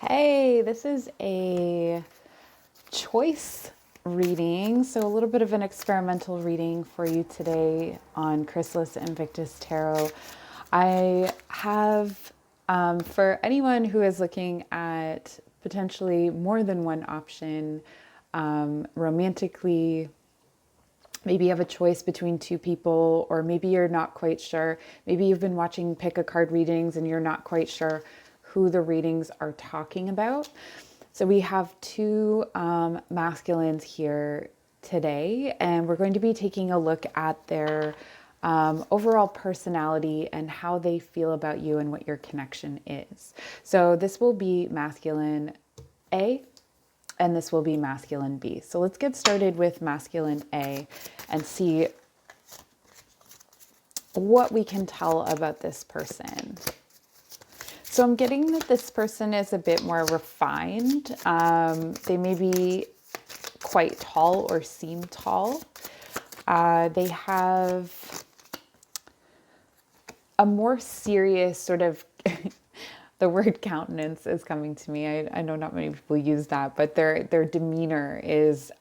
Hey, this is a choice reading, so a little bit of an experimental reading for you today on Chrysalis Invictus Tarot. I have, for anyone who is looking at potentially more than one option, romantically, maybe you have a choice between two people, or maybe you're not quite sure. Maybe you've been watching pick a card readings and you're not quite sure who the readings are talking about. So we have two masculines here today, and we're going to be taking a look at their overall personality and how they feel about you and what your connection is. So this will be masculine A, and this will be masculine B. So let's get started with masculine A and see what we can tell about this person. So I'm getting that this person is a bit more refined. They may be quite tall or seem tall. They have a more serious sort of the word countenance is coming to me. I know not many people use that, but their demeanor is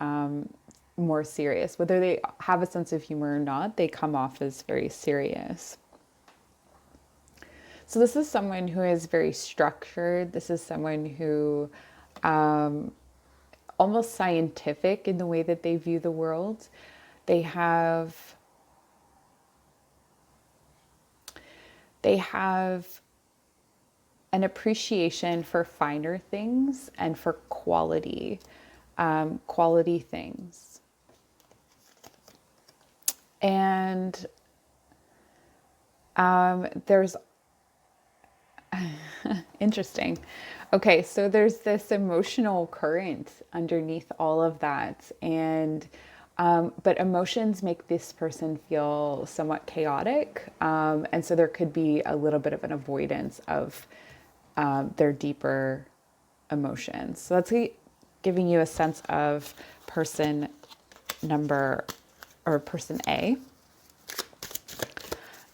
more serious. Whether they have a sense of humor or not, they come off as very serious. So this is someone who is very structured. This is someone who almost scientific in the way that they view the world. They have an appreciation for finer things and for quality things. And there's interesting. Okay, so there's this emotional current underneath all of that. And but emotions make this person feel somewhat chaotic. And so there could be a little bit of an avoidance of their deeper emotions. So that's giving you a sense of person A.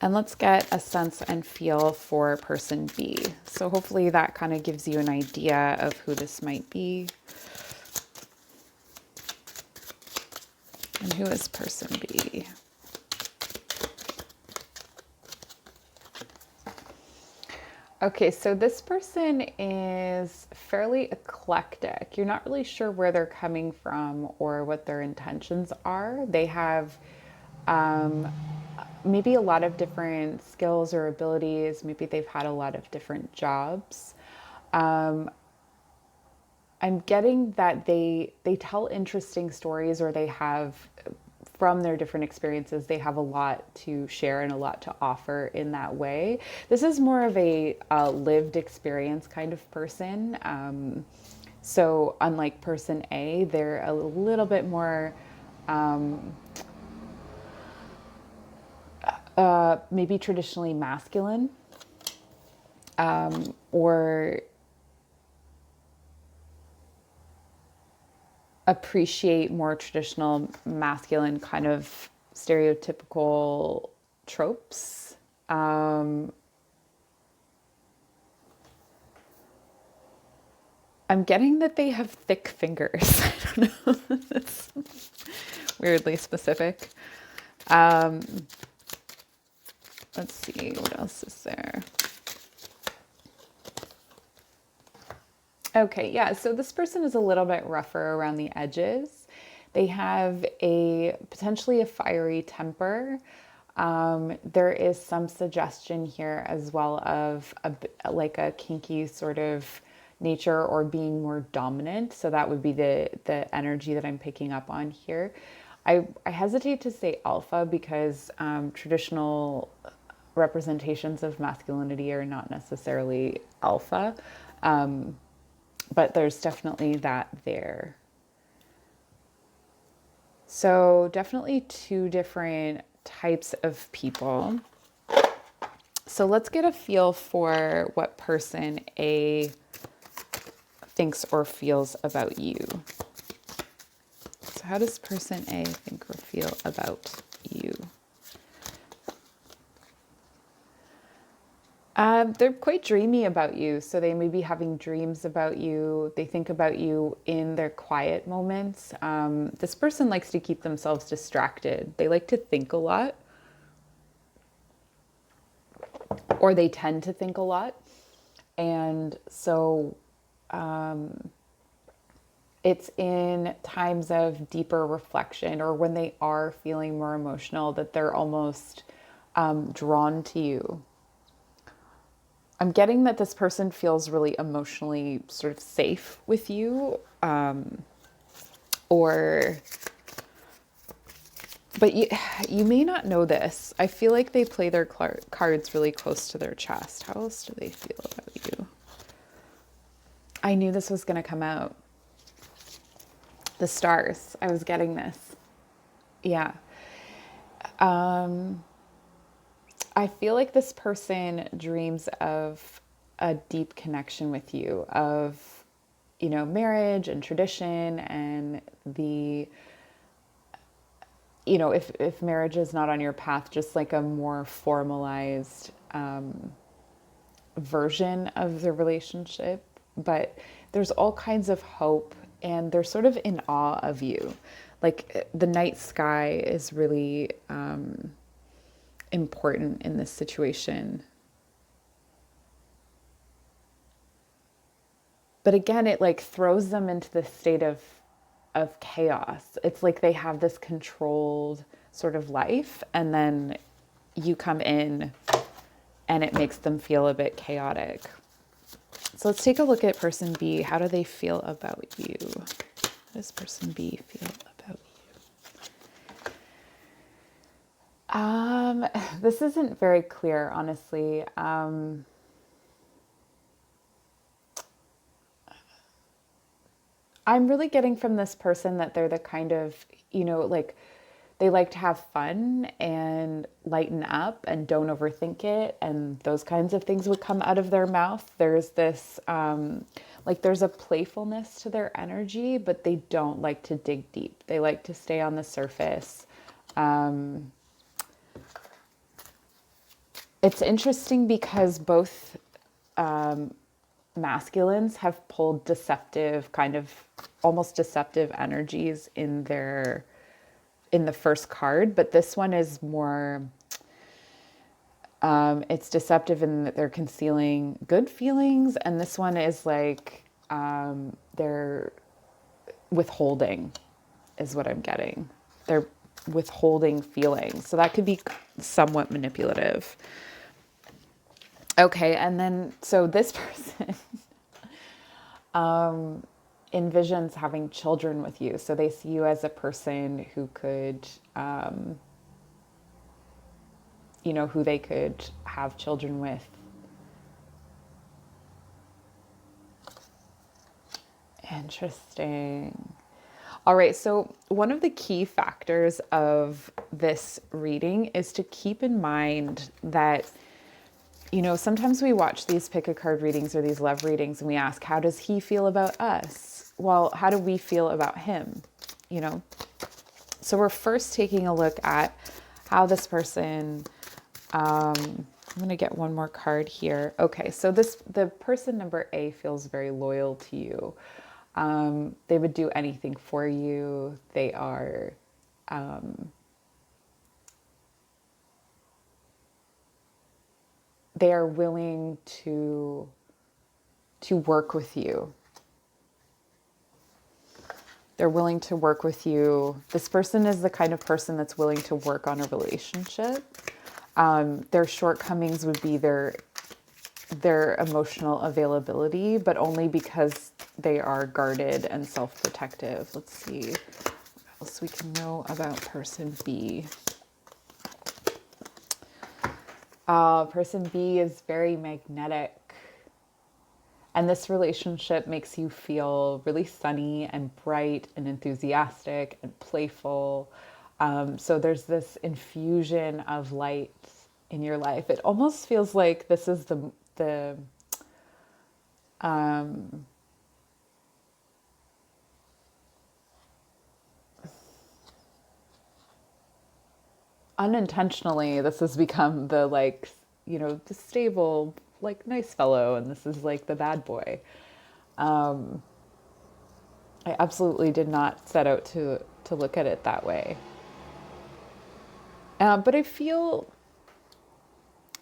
And let's get a sense and feel for person B. So hopefully that kind of gives you an idea of who this might be. And who is person B? Okay, so this person is fairly eclectic. You're not really sure where they're coming from or what their intentions are. They have maybe a lot of different skills or abilities. Maybe they've had a lot of different jobs. I'm getting that they tell interesting stories, or they have, from their different experiences, they have a lot to share and a lot to offer in that way. This is more of a lived experience kind of person. So unlike person A, they're a little bit more maybe traditionally masculine, or appreciate more traditional masculine kind of stereotypical tropes. I'm getting that they have thick fingers. I don't know. That's weirdly specific. Let's see, what else is there? Okay, yeah, so this person is a little bit rougher around the edges. They have potentially a fiery temper. There is some suggestion here as well of like a kinky sort of nature, or being more dominant. So that would be the energy that I'm picking up on here. I hesitate to say alpha because traditional representations of masculinity are not necessarily alpha. But there's definitely that there. So definitely two different types of people. So let's get a feel for what person A thinks or feels about you. So how does person A think or feel about you? They're quite dreamy about you. So they may be having dreams about you. They think about you in their quiet moments. This person likes to keep themselves distracted. They like to think a lot, or they tend to think a lot. And so it's in times of deeper reflection or when they are feeling more emotional that they're almost drawn to you. I'm getting that this person feels really emotionally sort of safe with you, or, but you may not know this. I feel like they play their cards really close to their chest. How else do they feel about you? I knew this was going to come out. The stars. I was getting this. Yeah. I feel like this person dreams of a deep connection with you, of, marriage and tradition and if marriage is not on your path, just like a more formalized version of the relationship. But there's all kinds of hope and they're sort of in awe of you. Like the night sky is really important in this situation. But again, it like throws them into this state of chaos. It's like they have this controlled sort of life, and then you come in and it makes them feel a bit chaotic. So let's take a look at person B. How do they feel about you? How does person B feel about you? This isn't very clear, honestly. I'm really getting from this person that they're the kind of, like they like to have fun and lighten up and don't overthink it. And those kinds of things would come out of their mouth. There's this, there's a playfulness to their energy, but they don't like to dig deep. They like to stay on the surface. It's interesting because both masculines have pulled deceptive, kind of almost deceptive energies in the first card, but this one is more it's deceptive in that they're concealing good feelings, and this one is like they're withholding is what I'm getting. They're withholding feelings, so that could be somewhat manipulative. Okay, and then so this person envisions having children with you. So they see you as a person who could, who they could have children with. Interesting. All right, so one of the key factors of this reading is to keep in mind that sometimes we watch these pick a card readings or these love readings and we ask, how does he feel about us? Well, how do we feel about him? So we're first taking a look at how this person, I'm going to get one more card here. Okay, so the person number A feels very loyal to you. They would do anything for you. They are, they are willing to work with you. They're willing to work with you. This person is the kind of person that's willing to work on a relationship. Their shortcomings would be their emotional availability, but only because they are guarded and self-protective. Let's see what else we can know about person B. Person B is very magnetic. And this relationship makes you feel really sunny and bright and enthusiastic and playful. So there's this infusion of light in your life. It almost feels like this is the unintentionally, this has become the the stable like nice fellow and this is like the bad boy. I absolutely did not set out to look at it that way. But I feel,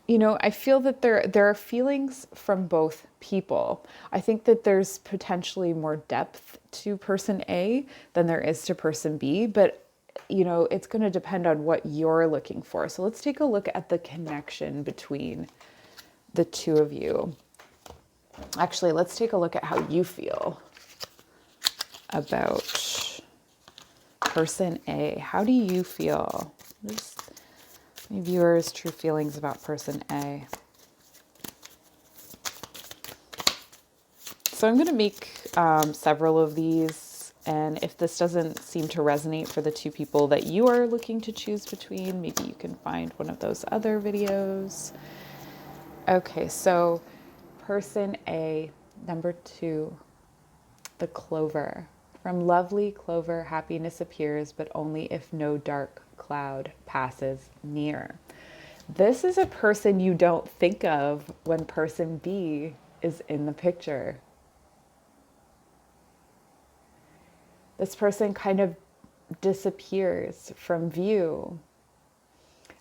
I feel that there are feelings from both people. I think that there's potentially more depth to person A than there is to person B, but it's going to depend on what you're looking for. So let's take a look at the connection between the two of you. Actually, let's take a look at how you feel about person A. How do you feel? Just my viewers' true feelings about person A. So I'm going to make several of these, and if this doesn't seem to resonate for the two people that you are looking to choose between, maybe you can find one of those other videos. Okay, so person A, number 2, the clover. From lovely clover, happiness appears, but only if no dark cloud passes near. This is a person you don't think of when person B is in the picture. This person kind of disappears from view.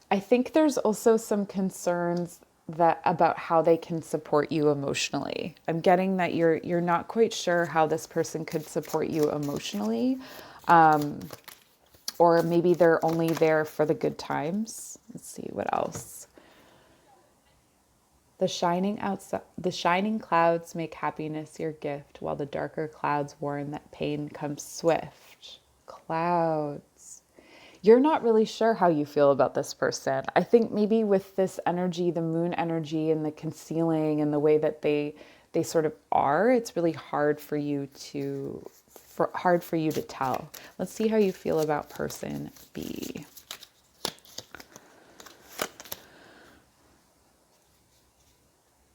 I think there's also some concerns that about how they can support you emotionally. I'm getting that you're not quite sure how this person could support you emotionally. Or maybe they're only there for the good times. Let's see what else. The shining clouds make happiness your gift, while the darker clouds warn that pain comes swift. Clouds. You're not really sure how you feel about this person. I think maybe with this energy, the moon energy and the concealing and the way that they sort of are, it's really hard for you to tell. Let's see how you feel about person B.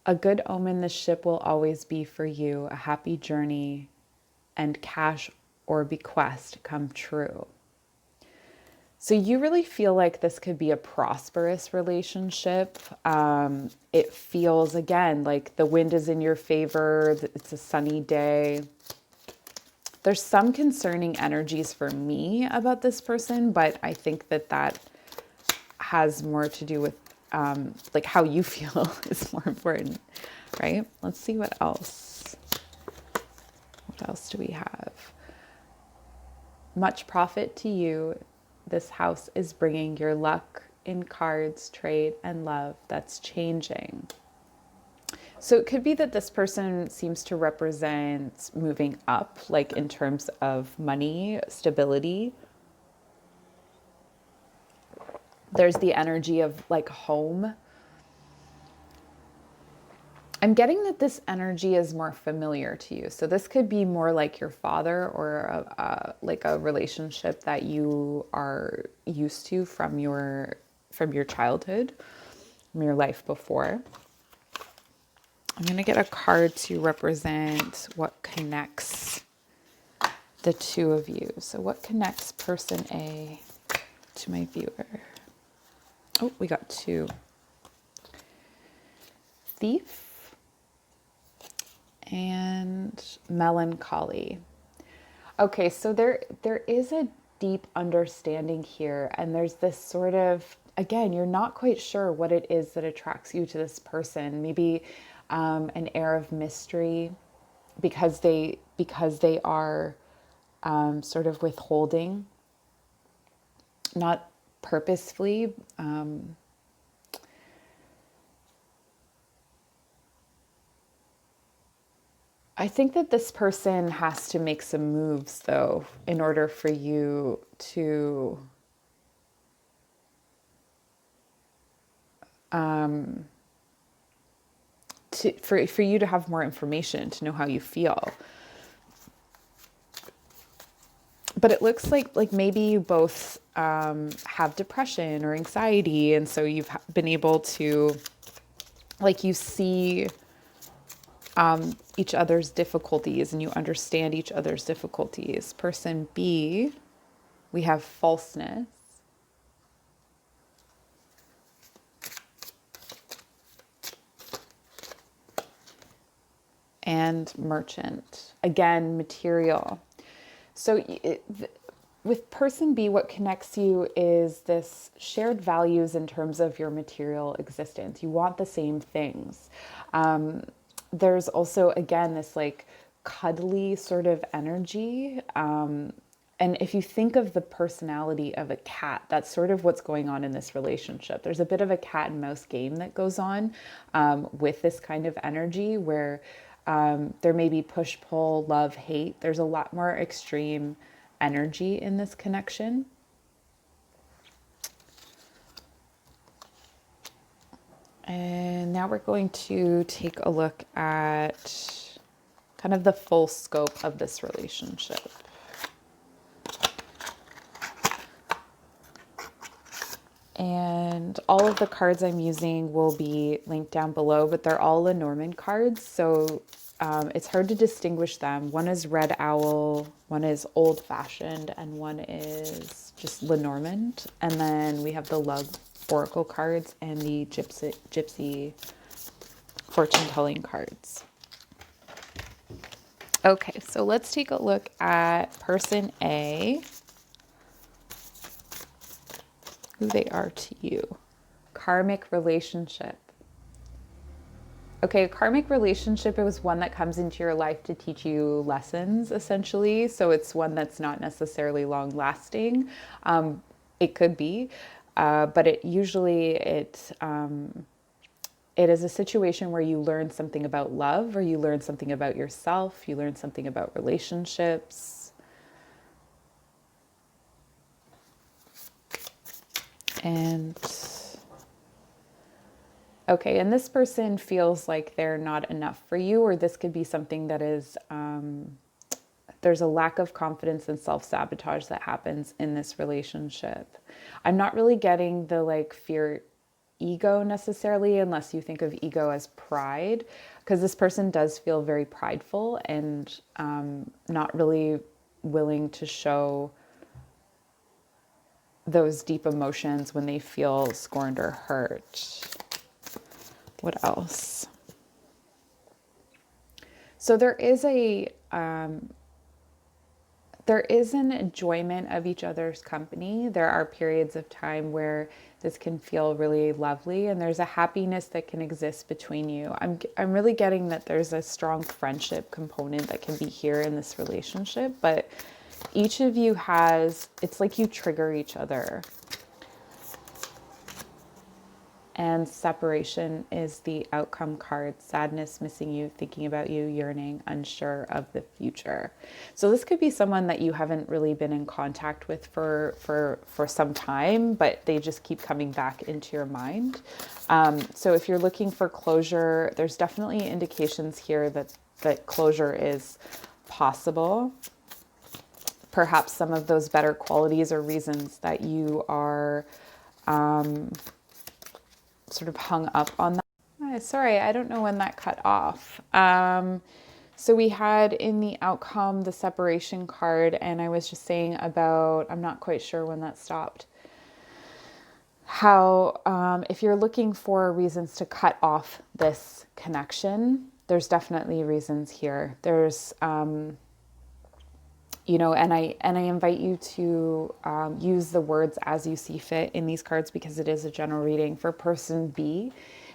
A good omen the ship will always be for you, a happy journey and cash or bequest come true. So you really feel like this could be a prosperous relationship. It feels, again, like the wind is in your favor. It's a sunny day. There's some concerning energies for me about this person, but I think that has more to do with like how you feel is more important, right? Let's see what else. What else do we have? Much profit to you. This house is bringing your luck in cards, trade, and love that's changing. So it could be that this person seems to represent moving up, like in terms of money, stability. There's the energy of like home. I'm getting that this energy is more familiar to you. So this could be more like your father or like a relationship that you are used to from your childhood, from your life before. I'm going to get a card to represent what connects the two of you. So what connects person A to my viewer? Oh, we got 2. Thief and melancholy. Okay, so there is a deep understanding here, and there's this sort of, again, you're not quite sure what it is that attracts you to this person. Maybe an air of mystery because they are sort of withholding, not purposefully. I think that this person has to make some moves, though, in order for you to for you to have more information, to know how you feel. But it looks like maybe you both have depression or anxiety, and so you've been able to, like, you see each other's difficulties and you understand each other's difficulties. Person B, we have falseness. and merchant. Again, material. So with person B, what connects you is this shared values in terms of your material existence. You want the same things. There's also, again, this like cuddly sort of energy. And if you think of the personality of a cat, that's sort of what's going on in this relationship. There's a bit of a cat and mouse game that goes on with this kind of energy where there may be push, pull, love, hate. There's a lot more extreme energy in this connection. And now we're going to take a look at kind of the full scope of this relationship. And all of the cards I'm using will be linked down below, but they're all Lenormand cards. So it's hard to distinguish them. One is Red Owl, one is Old Fashioned, and one is just Lenormand. And then we have the Love Oracle cards and the Gypsy fortune telling cards. Okay, so let's take a look at person A, who they are to you. Karmic relationship. Okay, a karmic relationship is one that comes into your life to teach you lessons, essentially. So it's one that's not necessarily long lasting. It could be, but it is a situation where you learn something about love, or you learn something about yourself, you learn something about relationships. And okay, and this person feels like they're not enough for you, or this could be something that is, there's a lack of confidence and self-sabotage that happens in this relationship. I'm not really getting the like fear ego necessarily, unless you think of ego as pride, because this person does feel very prideful and not really willing to show those deep emotions when they feel scorned or hurt. What else? So there is an enjoyment of each other's company. There are periods of time where this can feel really lovely, and there's a happiness that can exist between you. I'm really getting that there's a strong friendship component that can be here in this relationship, but each of you it's like you trigger each other. And separation is the outcome card. Sadness, missing you, thinking about you, yearning, unsure of the future. So this could be someone that you haven't really been in contact with for some time, but they just keep coming back into your mind. So if you're looking for closure, there's definitely indications here that closure is possible. Perhaps some of those better qualities or reasons that you are sort of hung up on that. Sorry, I don't know when that cut off. So we had in the outcome the separation card, and I was just saying about, I'm not quite sure when that stopped, how if you're looking for reasons to cut off this connection, there's definitely reasons here. There's and I invite you to use the words as you see fit in these cards, because it is a general reading. For person B,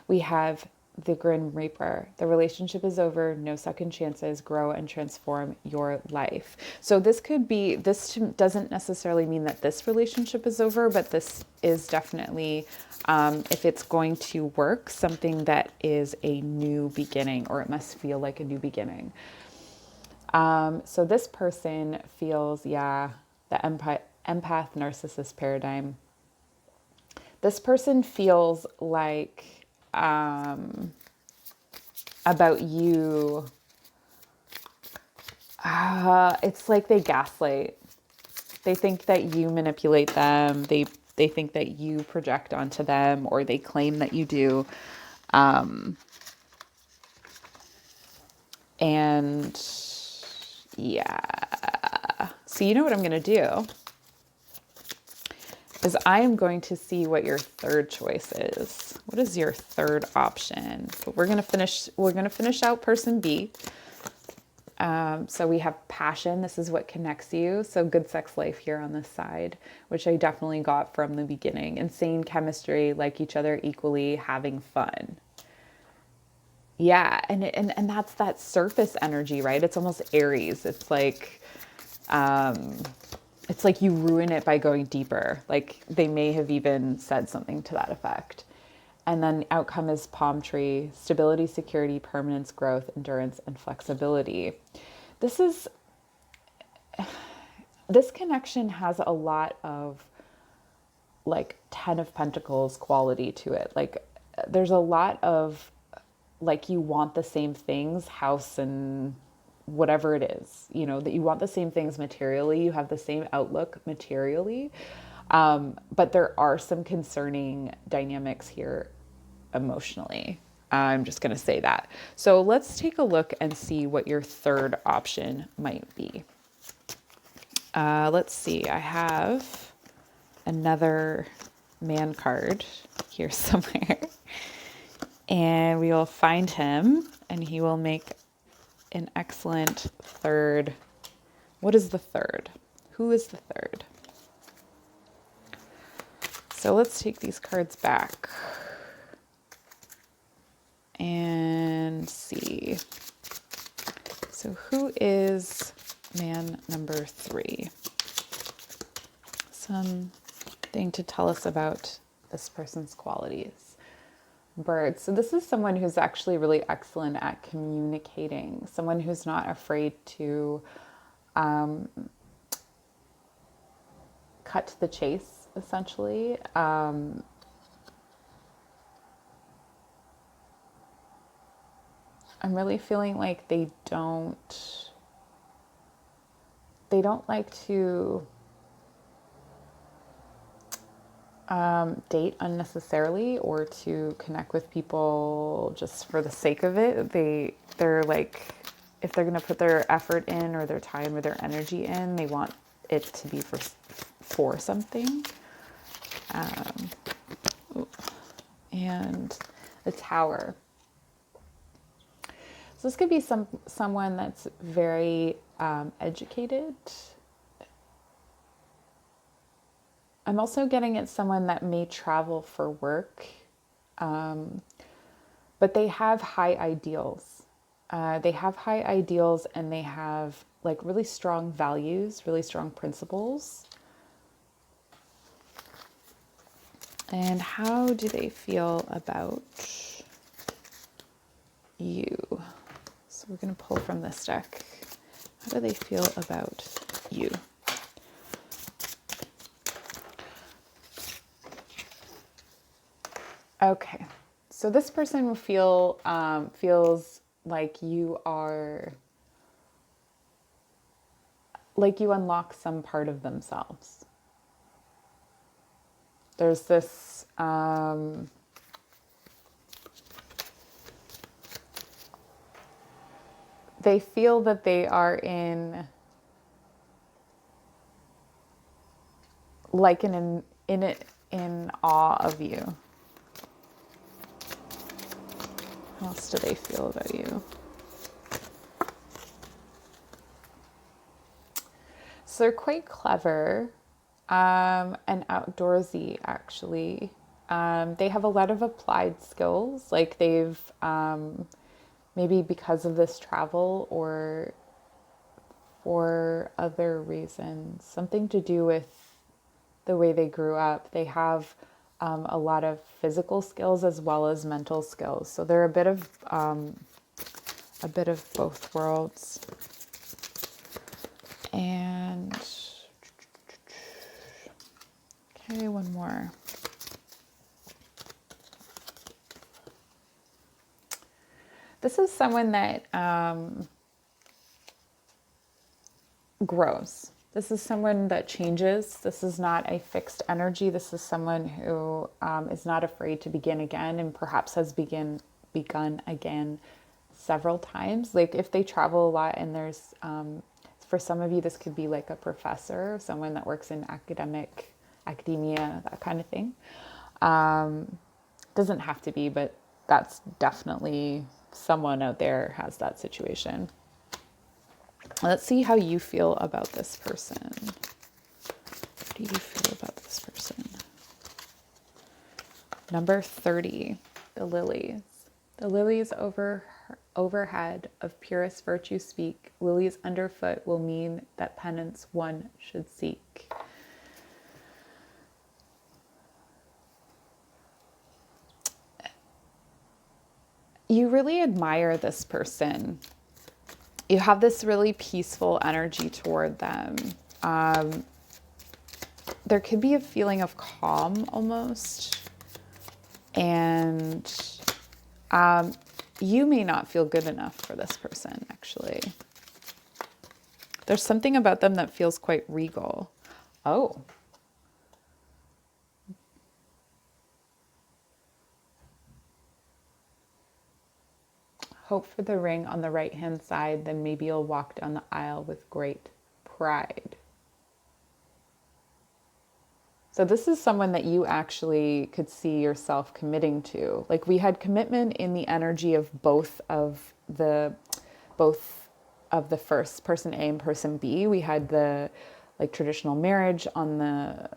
we have the Grim Reaper. The relationship is over, no second chances, grow and transform your life. So this doesn't necessarily mean that this relationship is over, but this is definitely, if it's going to work, something that is a new beginning, or it must feel like a new beginning. So this person feels, the empath narcissist paradigm. This person feels like, about you, it's like they gaslight. They think that you manipulate them. They think that you project onto them, or they claim that you do. And yeah. So you know what I'm going to do is I am going to see what your third choice is. What is your third option? But we're gonna finish out person B. So we have passion. This is what connects you. So good sex life here on this side, which I definitely got from the beginning. Insane chemistry, like each other equally, having fun. Yeah, and that's that surface energy, right? It's almost Aries. It's like you ruin it by going deeper. Like they may have even said something to that effect. And then the outcome is palm tree, stability, security, permanence, growth, endurance, and flexibility. This is this connection has a lot of like 10 of Pentacles quality to it. Like there's a lot of like you want the same things, house and whatever it is, you know, that you want the same things materially, you have the same outlook materially. But there are some concerning dynamics here emotionally. I'm just going to say that. So let's take a look and see what your third option might be. Let's see. I have another man card here somewhere. And we will find him and he will make an excellent third. What is the third? Who is the third? So let's take these cards back and see. So who is man number 3? Something to tell us about this person's qualities. Birds. So this is someone who's actually really excellent at communicating, someone who's not afraid to cut to the chase, essentially. I'm really feeling like they don't like to date unnecessarily or to connect with people just for the sake of it. They're like, if they're going to put their effort in or their time or their energy in, they want it to be for something. And the Tower. So this could be someone that's very educated. I'm also getting at someone that may travel for work, but they have high ideals. They have high ideals and they have like really strong values, really strong principles. And how do they feel about you? So we're going to pull from this deck. How do they feel about you? Okay, so this person will feels like you are, like you unlock some part of themselves. There's this, they feel that they are in, like in awe of you. How else do they feel about you? So they're quite clever and outdoorsy, actually. They have a lot of applied skills, like they've maybe because of this travel or for other reasons, something to do with the way they grew up. They have a lot of physical skills as well as mental skills. So they're a bit of both worlds. And okay, one more. This is someone that grows. This is someone that changes. This is not a fixed energy. This is someone who is not afraid to begin again and perhaps has begun again several times. Like if they travel a lot and there's, for some of you, this could be like a professor, someone that works in academia, that kind of thing. Doesn't have to be, but that's definitely someone out there has that situation. Let's see how you feel about this person. What do you feel about this person? Number 30, the lilies. The lilies overhead of purest virtue speak. Lilies underfoot will mean that penance one should seek. You really admire this person. You have this really peaceful energy toward them. There could be a feeling of calm almost. And you may not feel good enough for this person, actually. There's something about them that feels quite regal. Oh. Hope for the ring on the right-hand side, then maybe you'll walk down the aisle with great pride. So this is someone that you actually could see yourself committing to. Like we had commitment in the energy of both of the first person A and person B. We had the like traditional marriage on the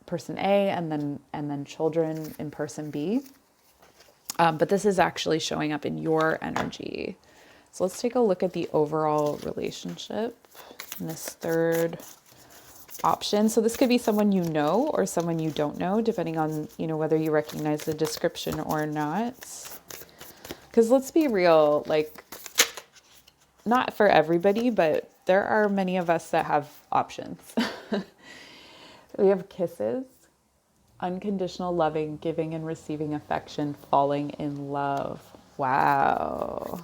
person A and then children in person B. But this is actually showing up in your energy. So let's take a look at the overall relationship in this third option. So this could be someone you know or someone you don't know, depending on, whether you recognize the description or not. Because let's be real, like, not for everybody, but there are many of us that have options. We have kisses. Unconditional loving, giving and receiving affection, falling in love. Wow.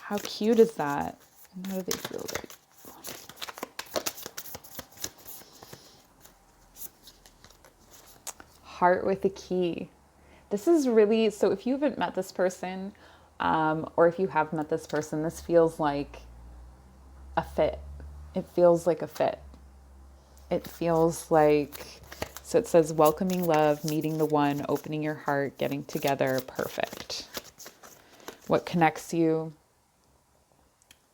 How cute is that? And how do they feel like? Heart with a key. This is really, so if you haven't met this person, or if you have met this person, this feels like a fit. It feels like a fit. It feels like, so it says welcoming love, meeting the one, opening your heart, getting together, perfect. What connects you?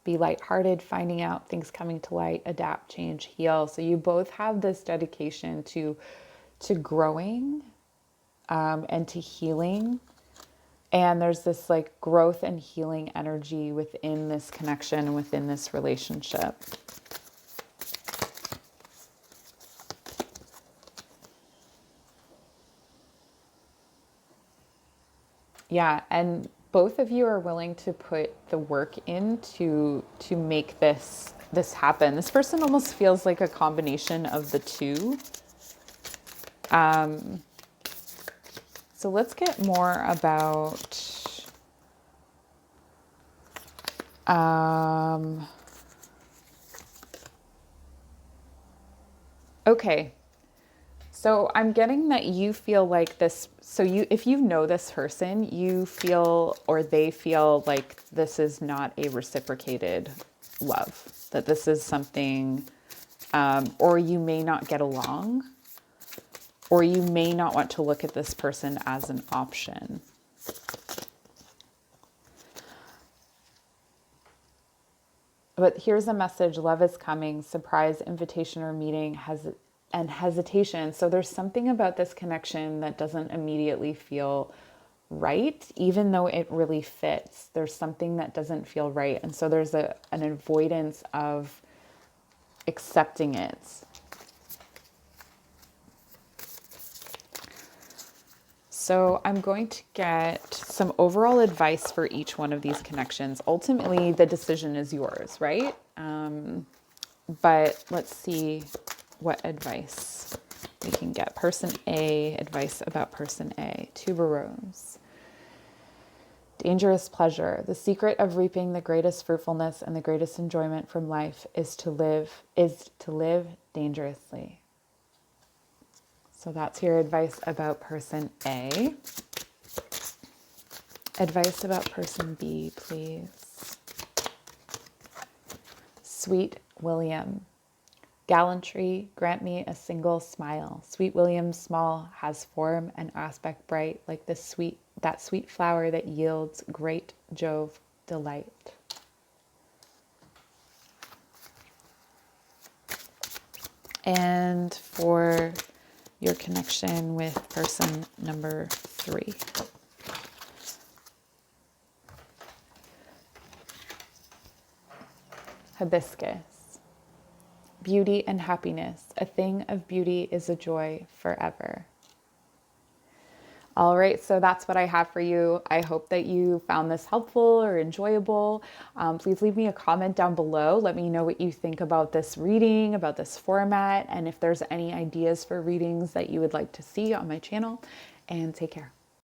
Be lighthearted, finding out things coming to light, adapt, change, heal. So you both have this dedication to growing and to healing. And there's this like growth and healing energy within this connection, within this relationship. Yeah, and both of you are willing to put the work in to make this happen. This person almost feels like a combination of the two. So let's get more about okay. So I'm getting that you feel like this. So if you know this person, you feel, or they feel like this is not a reciprocated love, that this is something, or you may not get along, or you may not want to look at this person as an option. But here's a message: love is coming, surprise, invitation, or meeting and hesitation. So there's something about this connection that doesn't immediately feel right, even though it really fits. There's something that doesn't feel right. And so there's an avoidance of accepting it. So I'm going to get some overall advice for each one of these connections. Ultimately, the decision is yours, right? But let's see what advice we can get. Person A, advice about person A. Tuberose. Dangerous pleasure. The secret of reaping the greatest fruitfulness and the greatest enjoyment from life is to live dangerously. So that's your advice about person A. Advice about person B, please. Sweet William. Gallantry, grant me a single smile. Sweet William small has form and aspect bright, like that sweet flower that yields great Jove delight. And for your connection with person number 3. Hibiscus. Beauty and happiness. A thing of beauty is a joy forever. All right, so that's what I have for you. I hope that you found this helpful or enjoyable. Please leave me a comment down below. Let me know what you think about this reading, about this format, and if there's any ideas for readings that you would like to see on my channel. And take care.